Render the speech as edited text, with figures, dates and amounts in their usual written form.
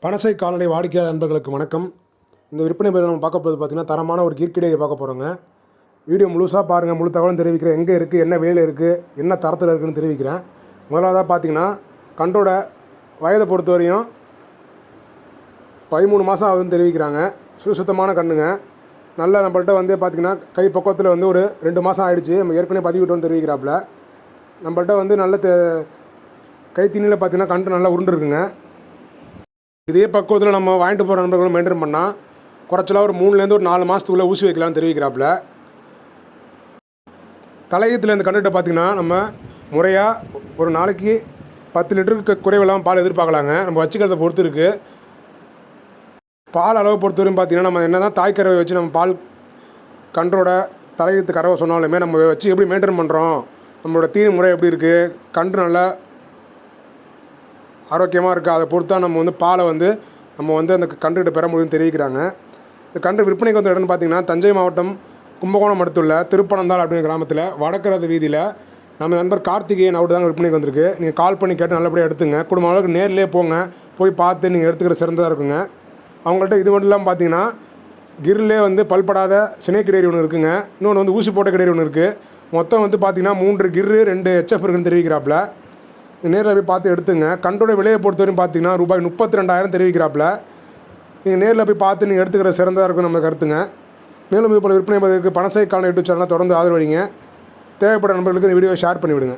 பனசை கால்நடை வாடிக்கையாளர் நண்பர்களுக்கு வணக்கம். இந்த விற்பனை பதிவில் நம்ம பார்க்க போகிறது பார்த்திங்கன்னா தரமான ஒரு கீர்க்கிடையை பார்க்க போகிறோங்க. வீடியோ முழுசாக பாருங்கள், முழு தகவலும் தெரிவிக்கிறேன். எங்கே இருக்குது, என்ன விலையில் இருக்குது, என்ன தரத்தில் இருக்குதுன்னு தெரிவிக்கிறேன். முதலாவதாக பார்த்திங்கன்னா கன்றோட வயதை பொறுத்த வரையும் 13 மாதம் ஆகுதுன்னு தெரிவிக்கிறாங்க. சுத்தமான கண்ணுங்க. நல்ல நம்மள்கிட்ட வந்து பார்த்திங்கன்னா கை பக்கத்தில் வந்து ஒரு 2 மாதம் ஆகிடுச்சு. நம்ம ஏற்கனவே பதிவிட்டோன்னு தெரிவிக்கிறாப்புல. நம்மள்கிட்ட வந்து நல்ல கை தீனியில் பார்த்திங்கன்னா கன்று நல்லா உருண்டுருக்குங்க. இதே பக்குவத்தில் நம்ம வாங்கிட்டு போகிற நண்பர்களும் மெயின்டைன் பண்ணால் குறைச்சலாக ஒரு 3லேருந்து ஒரு 4 மாதத்துக்குள்ளே ஊசி வைக்கலாம்னு தெரிவிக்கிறாப்புல. தலையத்தில் இந்த கண்டுகிட்ட பார்த்திங்கன்னா நம்ம முறையாக ஒரு நாளைக்கு 10 லிட்டருக்கு குறைவில்லாமல் பால் எதிர்பார்க்கலாங்க. நம்ம வச்சுக்கிறத பொறுத்து இருக்குது. பால் அளவு பொறுத்தவரையும் பார்த்திங்கன்னா நம்ம என்ன தான் தாய் கறவை வச்சு நம்ம பால் கன்றோட தலையத்து கறவை சொன்னாலுமே நம்ம வச்சு எப்படி மெயின்டைன் பண்ணுறோம், நம்மளோட தீனி முறை எப்படி இருக்குது, கன்று நல்லா ஆரோக்கியமாக இருக்குது, அதை பொறுத்தா நம்ம வந்து பாலை வந்து நம்ம வந்து அந்த கன்றுகிட்ட பெற முடியும்னு தெரிவிக்கிறாங்க. இந்த கன்று விற்பனைக்கு வந்து இடம்னு பார்த்திங்கன்னா தஞ்சை மாவட்டம் கும்பகோணம் அடுத்துள்ள திருப்பனந்தாள் அப்படிங்கிற கிராமத்தில் வடக்கரது வீதியில் நம்ம நண்பர் கார்த்திகேயன் அவர் தாங்க விற்பனைக்கு வந்திருக்கு. நீங்கள் கால் பண்ணி கேட்டு நல்லபடியாக எடுத்துங்க. குடும்ப அளவுக்கு நேரிலே போங்க, போய் பார்த்து நீங்கள் எடுத்துக்கிற சிறந்ததாக இருக்குங்க. அவங்கள்ட்ட இது மட்டும் இல்லாமல் பார்த்தீங்கன்னா கிரிலே வந்து பல்படாத சினை கிடையாது ஒன்று இருக்குங்க. இன்னொன்று வந்து ஊசி போட்ட கிடையாது ஒன்று இருக்குது. மொத்தம் வந்து பார்த்திங்கன்னா 3 கிரு 2 HF இருக்குன்னு தெரிவிக்கிறாப்புல. நேரில் போய் பார்த்து எடுத்துங்க. கன்றோட விலையை பொறுத்தவரையும் பார்த்தீங்கன்னா ரூபாய் 32,000 தெரிவிக்கிறாப்புல. நீங்கள் நேரில் போய் பார்த்து நீங்கள் எடுத்துக்கிற சிறந்ததாக இருக்கும் நம்ம கருத்துங்க. மேலும் இது போல் விற்பனை பதிவுக்கு பனசை கால்நடை யூடியூப் சேனலை தொடர்ந்து ஆதரவளிங்க. தேவைப்பட்ட நண்பர்களுக்கு இந்த வீடியோவை ஷேர் பண்ணிவிடுங்க.